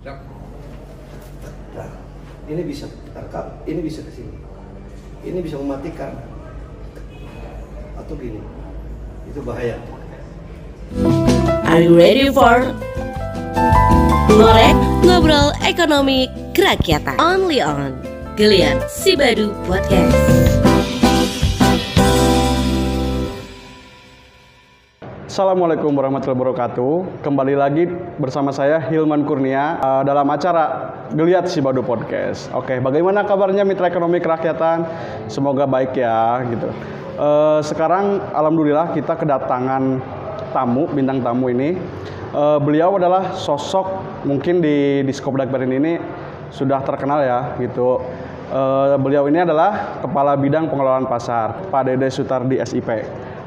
Nah, ini bisa rekam, ini bisa ke sini. Ini bisa mematikan. Atau gini. Itu bahaya. Are you ready for Ngorek Ngobrol Ekonomi Kerakyatan? Only on Geliat Sibadu Podcast. Assalamualaikum warahmatullahi wabarakatuh. Kembali lagi bersama saya Hilman Kurnia dalam acara Geliat Sibadu Podcast. Oke, bagaimana kabarnya mitra ekonomi kerakyatan? Semoga baik ya gitu. Sekarang alhamdulillah kita kedatangan bintang tamu ini. Beliau adalah sosok mungkin di Skopda Perin ini sudah terkenal ya gitu. Beliau ini adalah Kepala Bidang Pengelolaan Pasar, Pak Dede Sutardi SIP.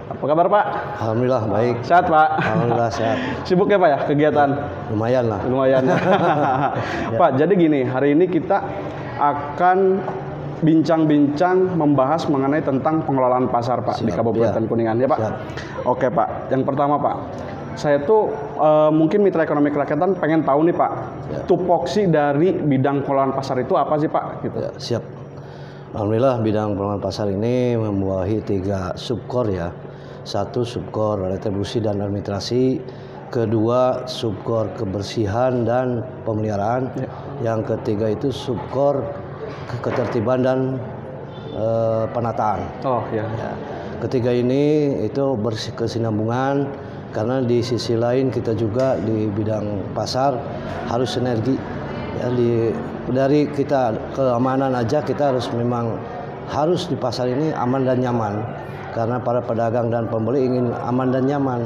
Apa kabar Pak? Alhamdulillah baik. Sehat Pak? Alhamdulillah sehat. Sibuk ya Pak ya kegiatan? Lumayan lah. Lumayan. Pak, jadi gini, hari ini kita akan bincang-bincang membahas mengenai tentang pengelolaan pasar Pak di Kabupaten Kuningan ya Pak. Siap. Oke Pak, yang pertama Pak, saya tuh mungkin mitra ekonomi kerakyatan pengen tahu nih Pak, tupoksi dari bidang pengelolaan pasar itu apa sih Pak? Gitu. Ya, siap. Alhamdulillah bidang pengelolaan pasar ini membawahi 3 subkor ya. 1 subkor retribusi dan administrasi, kedua subkor kebersihan dan pemeliharaan, yang ketiga itu subkor ketertiban dan penataan. Oh ya. Ketiga ini itu berkesinambungan karena di sisi lain kita juga di bidang pasar harus sinergi. Ya, dari kita keamanan aja kita harus di pasar ini aman dan nyaman. Karena para pedagang dan pembeli ingin aman dan nyaman.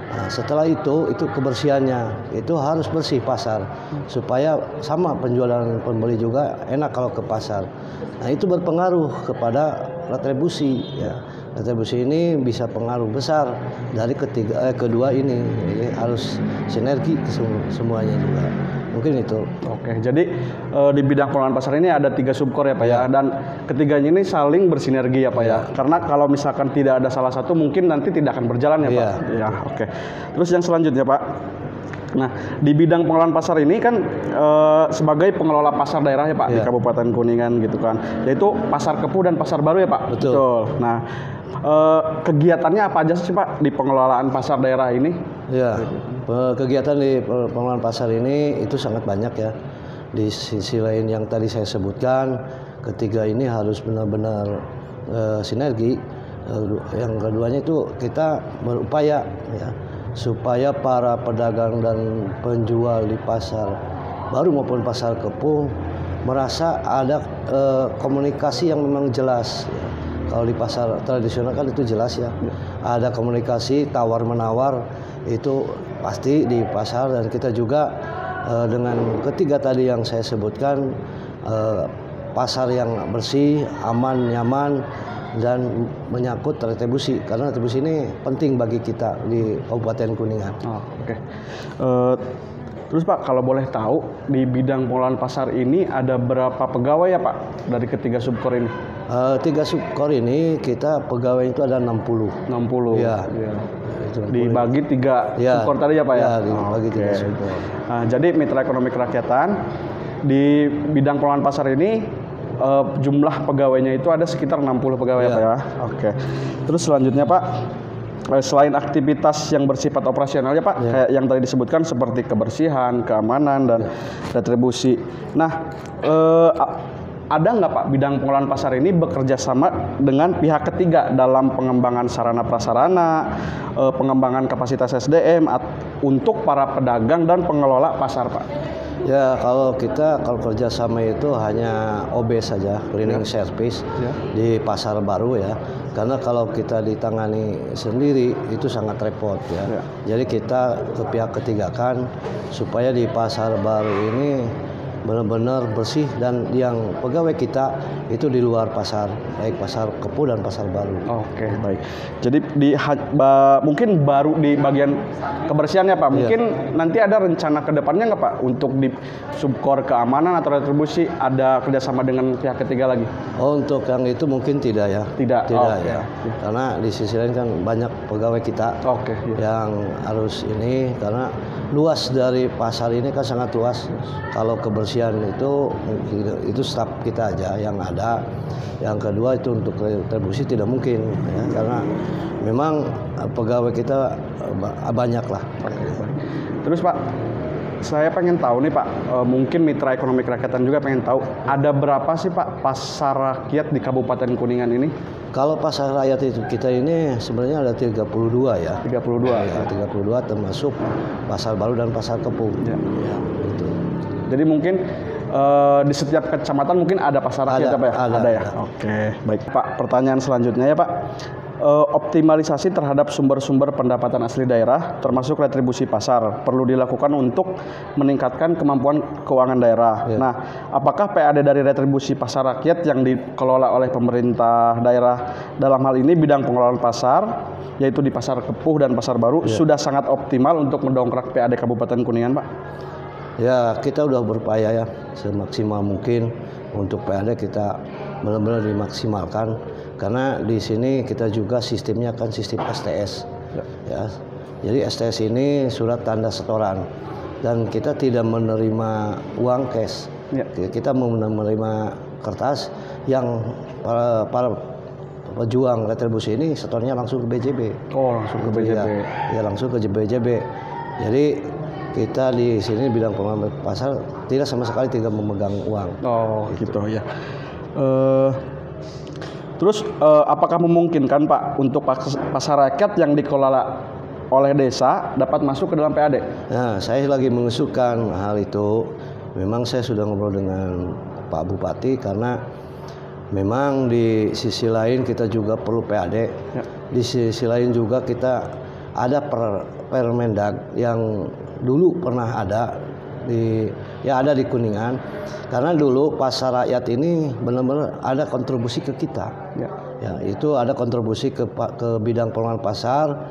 Nah, setelah itu kebersihannya itu harus bersih pasar supaya sama penjualan pembeli juga enak kalau ke pasar. Nah itu berpengaruh kepada retribusi. Ya. Retribusi ini bisa pengaruh besar dari kedua ini. Jadi harus sinergi semuanya juga. Mungkin itu. Oke, jadi di bidang pengelolaan pasar ini ada 3 subkor ya Pak ya, dan ketiganya ini saling bersinergi ya Pak ya. Karena kalau misalkan tidak ada salah satu mungkin nanti tidak akan berjalan ya Pak. Ya, oke. Terus yang selanjutnya Pak. Nah, di bidang pengelolaan pasar ini kan sebagai pengelola pasar daerah ya Pak di Kabupaten Kuningan gitu kan. Yaitu Pasar Kepuh dan Pasar Baru ya Pak. Betul. Nah, kegiatannya apa aja sih Pak di pengelolaan pasar daerah ini? Ya, kegiatan di pengelolaan pasar ini itu sangat banyak ya. Di sisi lain yang tadi saya sebutkan, ketiga ini harus benar-benar sinergi. Yang keduanya itu kita berupaya ya supaya para pedagang dan penjual di pasar baru maupun pasar Kepuh merasa ada komunikasi yang memang jelas. Ya. Kalau di pasar tradisional kan itu jelas ya. Ada komunikasi tawar-menawar itu pasti di pasar, dan kita juga dengan ketiga tadi yang saya sebutkan, pasar yang bersih, aman, nyaman, dan menyangkut retribusi. Karena retribusi ini penting bagi kita di Kabupaten Kuningan. Oh, oke. Terus Pak, kalau boleh tahu di bidang pengelolaan pasar ini ada berapa pegawai ya Pak dari ketiga subkor ini? 3 subkor ini kita pegawai itu ada 60. 60. Ya. Dibagi 3 subkor tadi ya Pak ya? Dibagi 3 subkor. Nah, jadi mitra ekonomi kerakyatan di bidang pengelolaan pasar ini jumlah pegawainya itu ada sekitar 60 pegawai ya Pak ya? Oke. Terus selanjutnya Pak, selain aktivitas yang bersifat operasional ya Pak, kayak yang tadi disebutkan seperti kebersihan, keamanan, dan retribusi. Nah, ada nggak Pak bidang pengelolaan pasar ini bekerja sama dengan pihak ketiga dalam pengembangan sarana prasarana, pengembangan kapasitas SDM untuk para pedagang dan pengelola pasar Pak? Ya, kalau kerjasama itu hanya OB saja, cleaning service di pasar baru ya. Karena kalau kita ditangani sendiri itu sangat repot ya. Jadi kita ke pihak ketiga kan supaya di pasar baru ini benar-benar bersih, dan yang pegawai kita itu di luar pasar, baik pasar Kepuh dan pasar baru. Oke, baik. Jadi mungkin baru di bagian kebersihannya Pak. Mungkin nanti ada rencana ke depannya nggak Pak untuk di subkor keamanan atau retribusi ada kerjasama dengan pihak ketiga lagi? Oh, untuk yang itu mungkin tidak ya. Tidak. Ya. Karena di sisi lain kan banyak pegawai kita yang harus ini, karena luas dari pasar ini kan sangat luas. Kalau kebersihan itu staf kita aja yang ada. Yang kedua itu untuk retribusi tidak mungkin ya, karena memang pegawai kita banyak lah. Terus Pak, saya pengen tahu nih Pak, mungkin Mitra Ekonomi Kerakyatan juga pengen tahu, ada berapa sih Pak pasar rakyat di Kabupaten Kuningan ini? Kalau pasar rakyat itu kita ini sebenarnya ada 32 ya. 32 ya. 32 termasuk pasar baru dan pasar Kepuh. Ya, gitu. Jadi mungkin di setiap kecamatan mungkin ada pasar rakyat Pak ya? Ada ya. Oke, baik Pak. Pertanyaan selanjutnya ya Pak. Optimalisasi terhadap sumber-sumber pendapatan asli daerah termasuk retribusi pasar perlu dilakukan untuk meningkatkan kemampuan keuangan daerah. Nah, apakah PAD dari retribusi pasar rakyat yang dikelola oleh pemerintah daerah dalam hal ini bidang pengelolaan pasar, yaitu di pasar Kepuh dan pasar baru, sudah sangat optimal untuk mendongkrak PAD Kabupaten Kuningan Pak? Ya, kita udah berupaya ya semaksimal mungkin untuk PAD kita benar-benar dimaksimalkan. Karena di sini kita juga sistemnya kan sistem STS, ya. Jadi STS ini surat tanda setoran, dan kita tidak menerima uang cash. Kita menerima kertas yang para pejuang retribusi ini setornya langsung ke BJB. Oh, langsung ke BJB. Ya, langsung ke BJB. Jadi kita di sini bidang pengelolaan pasar tidak sama sekali tidak memegang uang. Oh, gitu ya. Terus apakah memungkinkan Pak untuk pasar rakyat yang dikelola oleh desa dapat masuk ke dalam PAD? Nah, saya lagi mengusulkan hal itu. Memang saya sudah ngobrol dengan Pak Bupati, karena memang di sisi lain kita juga perlu PAD. Di sisi lain juga kita ada Permendag yang dulu pernah ada ada di Kuningan, karena dulu pasar rakyat ini benar-benar ada kontribusi ke kita. Ya, itu ada kontribusi ke bidang pengelolaan pasar.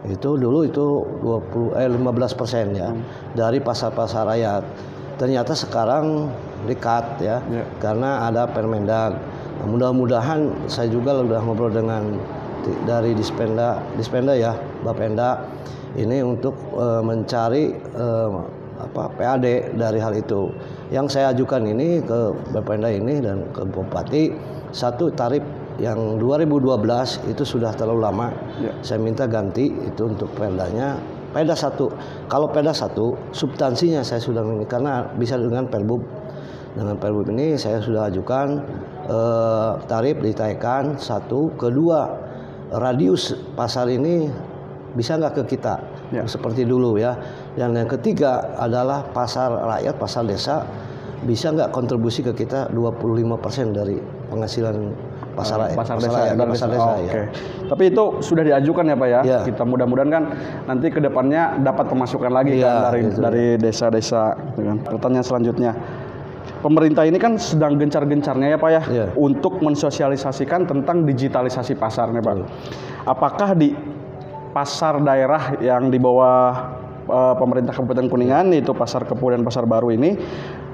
Itu dulu itu 15% ya dari pasar-pasar rakyat. Ternyata sekarang dekat ya. Karena ada Permendag. Nah, mudah-mudahan saya juga sudah ngobrol dengan dari Dispenda ya, Bapenda ini untuk mencari PAD dari hal itu. Yang saya ajukan ini ke Bapenda ini dan ke Bupati, satu tarif yang 2012 itu sudah terlalu lama. Saya minta ganti itu untuk perdanya. Perda 1. Kalau Perda 1 substansinya saya sudah ini, karena bisa dengan Perbub. Dengan Perbub ini saya sudah ajukan tarif ditaikkan 1, kedua radius pasar ini bisa nggak ke kita seperti dulu ya. Dan yang ketiga adalah pasar rakyat, pasar desa, bisa nggak kontribusi ke kita 25% dari penghasilan pasar rakyat, pasar desa. Ya. Tapi itu sudah diajukan ya Pak ya. Kita mudah-mudahan kan nanti kedepannya dapat pemasukan lagi kan dari desa-desa. Pertanyaan selanjutnya, pemerintah ini kan sedang gencar-gencarnya ya Pak ya, untuk mensosialisasikan tentang digitalisasi pasarnya Pak. Apakah di pasar daerah yang di bawah pemerintah Kabupaten Kuningan, yaitu pasar Kepuh dan pasar baru ini,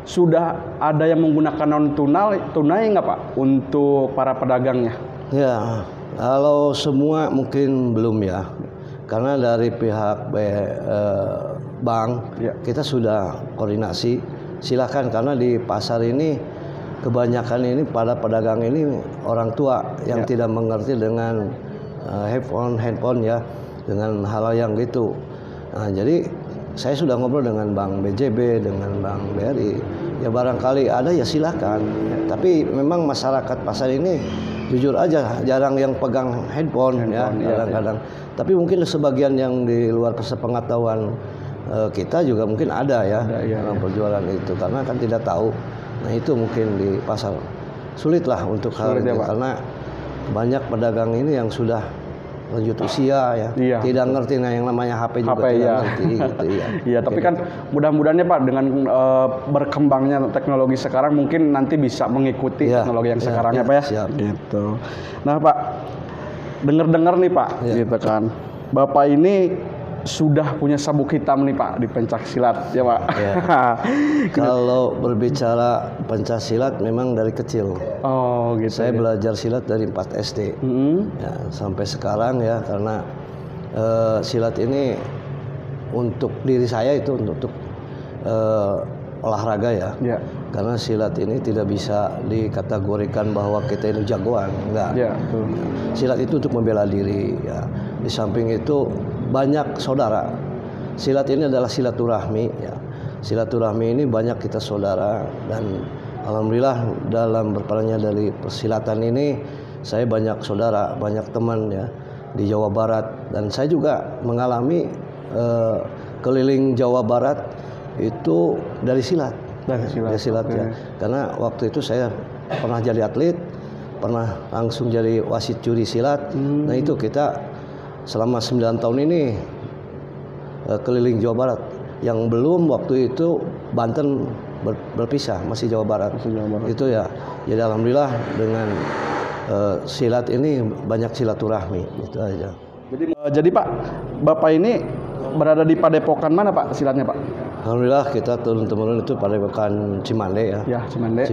sudah ada yang menggunakan non tunai nggak Pak untuk para pedagangnya? Ya, kalau semua mungkin belum ya, karena dari pihak bank kita sudah koordinasi. Silakan, karena di pasar ini kebanyakan ini pada pedagang ini orang tua yang tidak mengerti dengan handphone ya, dengan hal yang gitu. Nah, jadi saya sudah ngobrol dengan Bank BJB, dengan Bank BRI. Ya barangkali ada ya silakan. Tapi memang masyarakat pasar ini jujur aja jarang yang pegang handphone ya kadang-kadang. Tapi mungkin sebagian yang di luar sepengetahuan kita juga mungkin ada ya perjualan itu, karena kan tidak tahu. Nah, itu mungkin di pasar sulit lah untuk hal itu, karena banyak pedagang ini yang sudah lanjut usia ya. Iya. Tidak ngerti yang namanya HP juga HP, tidak ya. ngerti gitu ya. Iya, tapi kan mudah-mudahan ya Pak dengan berkembangnya teknologi sekarang mungkin nanti bisa mengikuti Iya, teknologi yang iya, sekarang iya, ya Pak ya. siap. Gitu. Nah Pak, dengar-dengar nih Pak, Iya. gitu kan. Bapak ini sudah punya sabuk hitam nih Pak di pencak silat ya Pak. Iya. Kalau berbicara pencaksilat memang dari kecil. Oh gitu. Saya belajar silat dari 4 SD. Ya, sampai sekarang ya karena silat ini untuk diri saya itu untuk olahraga ya. Ya. Karena silat ini tidak bisa dikategorikan bahwa kita ini jagoan, enggak. Ya, betul. Silat itu untuk membela diri ya. Di samping itu banyak saudara. Silat ini adalah silaturahmi ya. Silaturahmi ini banyak kita saudara dan alhamdulillah dalam berperannya dari persilatan ini saya banyak saudara, banyak teman ya di Jawa Barat dan saya juga mengalami keliling Jawa Barat itu dari silat. Dari silat ya. Karena waktu itu saya pernah jadi atlet, pernah langsung jadi wasit juri silat. Nah itu kita selama 9 tahun ini keliling Jawa Barat. Yang belum waktu itu Banten berpisah, masih Jawa Barat. Itu ya. Jadi alhamdulillah dengan silat ini banyak silaturahmi itu aja. Jadi Pak, Bapak ini berada di padepokan mana Pak silatnya Pak? Alhamdulillah kita turun-temurun itu padepokan Cimande ya. Ya, Cimande.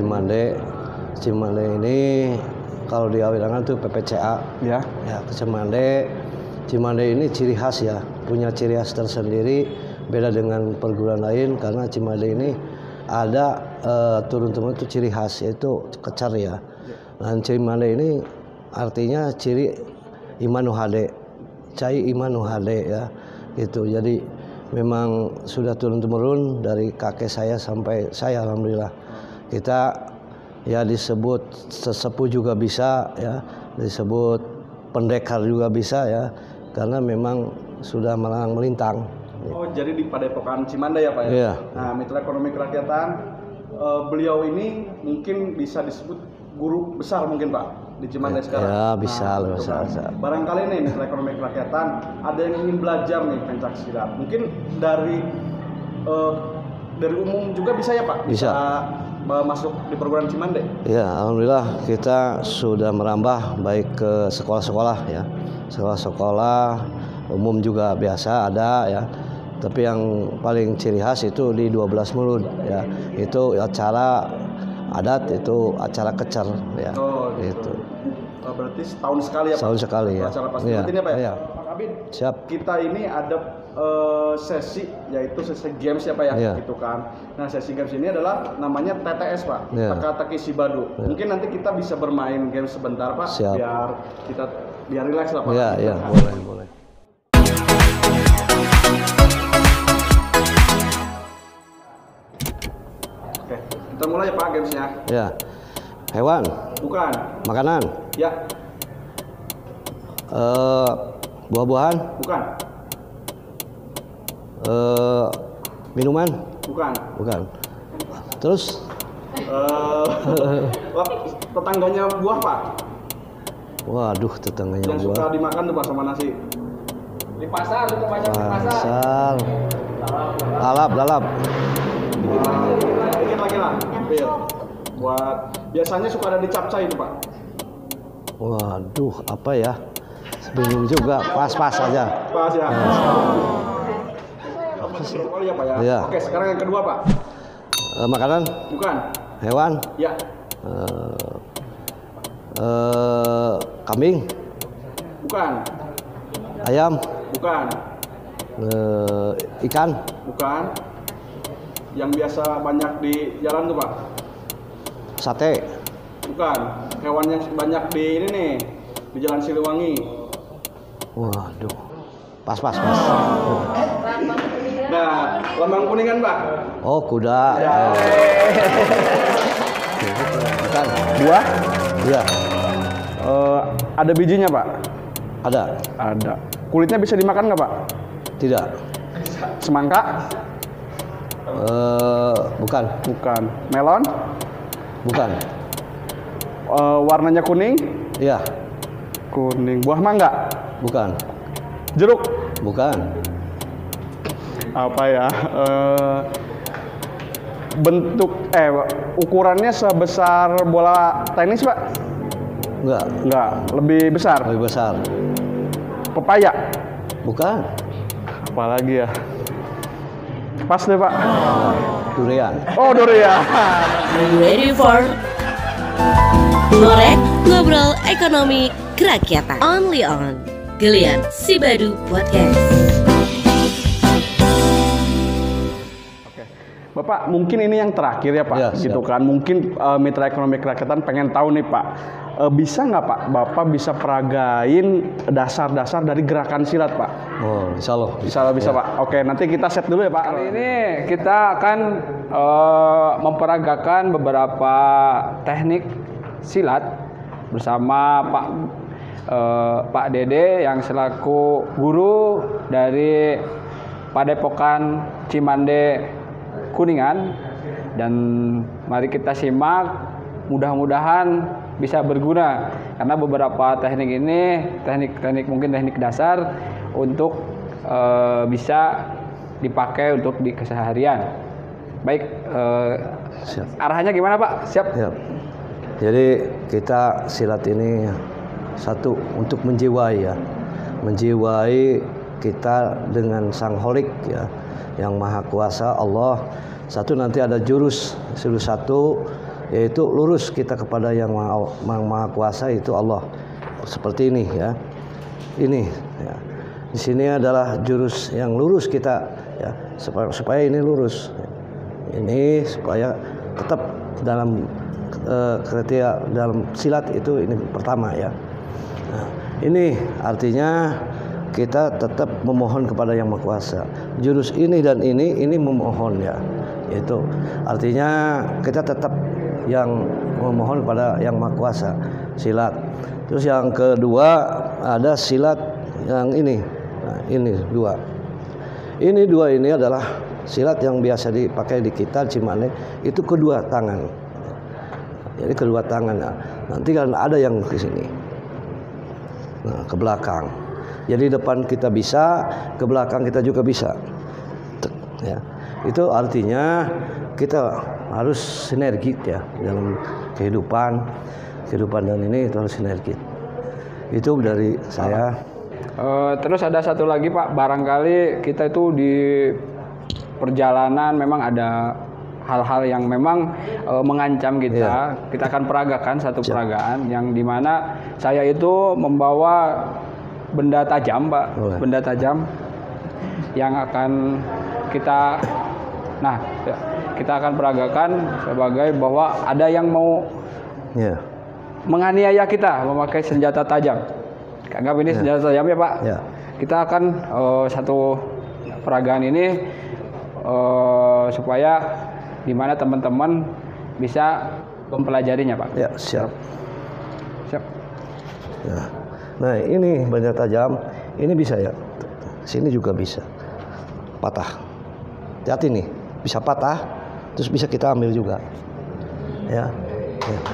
Cimande ini kalau di Awirangan itu PPCA. Ya. Ya, ke Cimande. Cimande ini ciri khas ya, punya ciri khas tersendiri, beda dengan perguruan lain karena Cimande ini ada turun-temurun itu ciri khas yaitu kecar ya. Dan Cimande ini artinya ciri Imanu Hade, cai Imanu Hade ya, gitu. Jadi memang sudah turun-temurun dari kakek saya sampai saya alhamdulillah. Kita ya disebut sesepuh juga bisa ya, disebut pendekar juga bisa ya, karena memang sudah melang melintang. Oh, jadi di padepokan Cimande ya Pak ya? Iya. Nah, Mitra Ekonomi Kerakyatan, beliau ini mungkin bisa disebut guru besar mungkin Pak di Cimande sekarang. Ya bisa, Nah, bisa. Barangkali nih Mitra Ekonomi Kerakyatan ada yang ingin belajar nih pencak silat. Mungkin dari umum juga bisa ya Pak? Bisa. Masuk di perguruan Cimande. Ya, alhamdulillah kita sudah merambah baik ke sekolah-sekolah ya. Sekolah-sekolah umum juga biasa ada ya. Tapi yang paling ciri khas itu di 12 Mulud ya. Itu acara adat, itu acara kecer ya. Oh, gitu. Berarti setahun sekali ya Pak? Setahun sekali ya. Acara pasti Iya, ini ya Pak ya? iya. Pak Kabin, Siap. kita ini ada sesi, yaitu sesi games ya Pak ya, Iya. gitu kan. Nah, sesi games ini adalah namanya TTS Pak, Iya. Teka-teki Sibadu. Iya. Mungkin nanti kita bisa bermain games sebentar Pak, Siap. biar rileks lah Pak. Iya, iya, boleh. Oke, kita mulai ya Pak gamesnya. Ya. Hewan, Bukan. makanan, Ya, buah-buahan, bukan. minuman, Bukan. bukan. Terus Wah, tetangganya buah Pak, waduh tetangganya yang suka buah. dimakan tuh Pak sama nasi. Di pasar itu banyak di pasar. Pasar. Lalap. Dikit lagi lah, hampir. Buat biasanya suka ada di capcay itu Pak. Waduh, apa ya? Bingung juga. Pas aja. Pas ya. Kali ya Pak ya. Iya. Oke, sekarang yang kedua Pak. Makanan, Bukan. hewan, Ya. kambing, Bukan. ayam, Bukan. ikan, Bukan. Yang biasa banyak di jalan tuh Pak. sate, Bukan. Hewan yang banyak di ini nih, di Jalan Siliwangi. waduh, pas. Nah, lambang kuningan Pak. Oh, kuda. Bukan. Buah. Iya, Ada bijinya Pak. ada. Ada. Kulitnya bisa dimakan nggak Pak? Tidak. Semangka? Bukan. Bukan. Melon? Bukan. Warnanya kuning? Iya, Kuning. Buah mangga? Bukan. Jeruk. Bukan. Apa ya? Bentuk ukurannya sebesar bola tenis, Pak? Enggak, lebih besar. Lebih besar. Pepaya. Bukan. Apalagi ya? Pas deh, Pak. Durian. Oh, durian. Ready for Ngorek Ngobrol Ekonomi Kerakyatan. Only on Geliat Sibadu Podcast. Bapak, mungkin ini yang terakhir ya Pak, Ya, gitu siap. kan. Mungkin Mitra Ekonomi Kerakyatan pengen tahu nih Pak, bisa nggak Pak, Bapak bisa peragain dasar-dasar dari gerakan silat Pak? Oh, insya Allah. Bisa Pak. Oke, nanti kita set dulu ya Pak. Kali ini kita akan memperagakan beberapa teknik silat bersama Pak Dede yang selaku guru dari Padepokan Cimande Kuningan, dan mari kita simak, mudah-mudahan bisa berguna karena beberapa teknik ini mungkin teknik dasar untuk bisa dipakai untuk di keseharian. Baik, Siap. arahannya gimana Pak? Siap. Ya. Jadi kita silat ini satu untuk menjiwai ya, menjiwai kita dengan Sang Holik ya, yang Maha Kuasa Allah. Satu, nanti ada jurus satu, yaitu lurus kita kepada yang Maha Kuasa, itu Allah. Seperti ini ya. Ini ya. Di sini adalah jurus yang lurus kita ya, supaya ini lurus. Ini supaya tetap dalam kriteria dalam silat itu, ini pertama ya. Nah, ini artinya kita tetap memohon kepada Yang Maha Kuasa. Jurus ini dan ini memohon ya. Itu artinya kita tetap yang memohon kepada Yang Maha Kuasa, silat. Terus yang kedua ada silat yang ini. Nah, ini dua. Ini dua ini adalah silat yang biasa dipakai di kita Cimande, itu kedua tangan. Jadi kedua tangan. Nah, nanti kan ada yang ke sini. Nah, ke belakang. Jadi depan kita bisa, ke belakang kita juga bisa. Ya. Itu artinya kita harus sinergi ya dalam kehidupan dan ini itu harus sinergi. Itu dari saya. Terus ada satu lagi Pak, barangkali kita itu di perjalanan memang ada hal-hal yang memang mengancam kita. Ya. Kita akan peragakan satu peragaan yang dimana saya itu membawa benda tajam Pak, benda tajam yang akan kita akan peragakan sebagai bahwa ada yang mau menganiaya kita memakai senjata tajam. Anggap ini senjata tajam ya Pak. Ya. Kita akan satu peragaan ini supaya dimana teman-teman bisa mempelajarinya Pak. Ya, siap. Siap. Nah, ini benda tajam, ini bisa ya. Sini juga bisa. Patah. Hati nih, bisa patah, terus bisa kita ambil juga. Ya,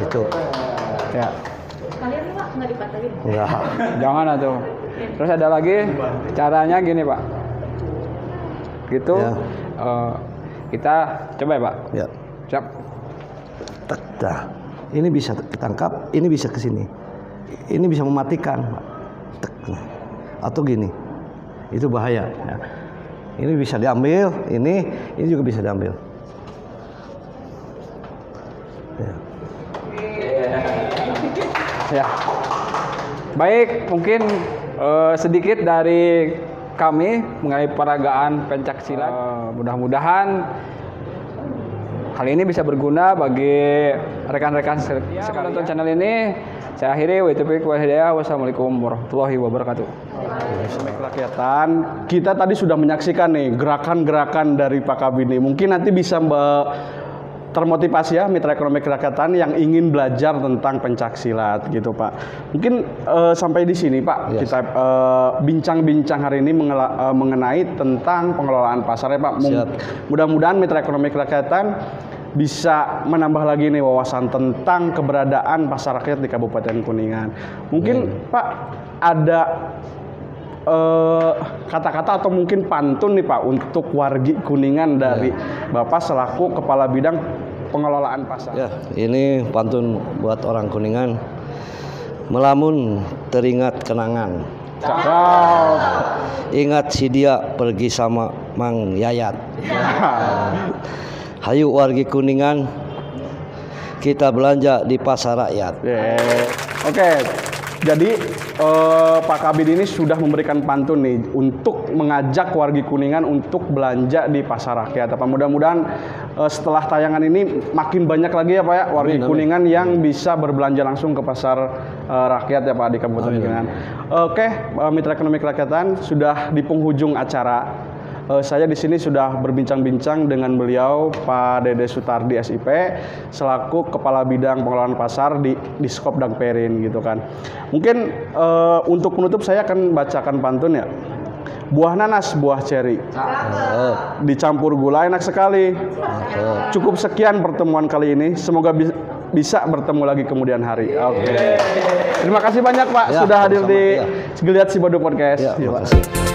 itu. Ya. Kalian nih Pak nggak dipatahin? Enggak. Jangan atuh. Terus ada lagi caranya gini Pak. Gitu. Ya. Kita coba ya Pak. Ya. Siap. Tek, dah. Ini bisa ditangkap, ini bisa ke sini. Ini bisa mematikan, Pak. Tek. Atau gini. Itu bahaya ya. Ini bisa diambil, ini juga bisa diambil. Ya. Ya. Baik, mungkin sedikit dari kami mengenai peragaan pencak silat. Mudah-mudahan hal ini bisa berguna bagi rekan-rekan sekalian menonton channel ini. Saya akhiri, wassalamualaikum warahmatullahi wabarakatuh. Kerakyatan, kita tadi sudah menyaksikan nih gerakan-gerakan dari Pak Kabini. Mungkin nanti bisa termotivasi ya Mitra Ekonomi Kerakyatan yang ingin belajar tentang pencak silat gitu Pak. Mungkin sampai di sini Pak, kita bincang-bincang hari ini mengenai tentang pengelolaan pasar ya Pak. Mudah-mudahan Mitra Ekonomi Kerakyatan bisa menambah lagi nih wawasan tentang keberadaan pasar rakyat di Kabupaten Kuningan. Mungkin Pak ada kata-kata atau mungkin pantun nih Pak untuk wargi Kuningan dari Bapak selaku Kepala Bidang Pengelolaan Pasar. Ya, ini pantun buat orang Kuningan. Melamun teringat kenangan. Ingat si dia pergi sama Mang Yayat. Hayu wargi Kuningan, kita belanja di pasar rakyat. Oke. Jadi Pak Kabid ini sudah memberikan pantun nih untuk mengajak wargi Kuningan untuk belanja di pasar rakyat. Apa mudah-mudahan setelah tayangan ini makin banyak lagi ya Pak ya wargi Kuningan yang bisa berbelanja langsung ke pasar rakyat ya Pak di Kabupaten Kuningan. Oke, Mitra Ekonomi Kerakyatan sudah di penghujung acara. Saya di sini sudah berbincang-bincang dengan beliau Pak Dede Sutardi SIP selaku Kepala Bidang Pengelolaan Pasar di Diskop Dangperin gitu kan. Mungkin untuk penutup saya akan bacakan pantun ya. Buah nanas, buah ceri, dicampur gula enak sekali. Cukup sekian pertemuan kali ini. Semoga bisa bertemu lagi kemudian hari. Oke. Terima kasih banyak Pak sudah hadir di Geliat Sibadu Podcast. Terima kasih.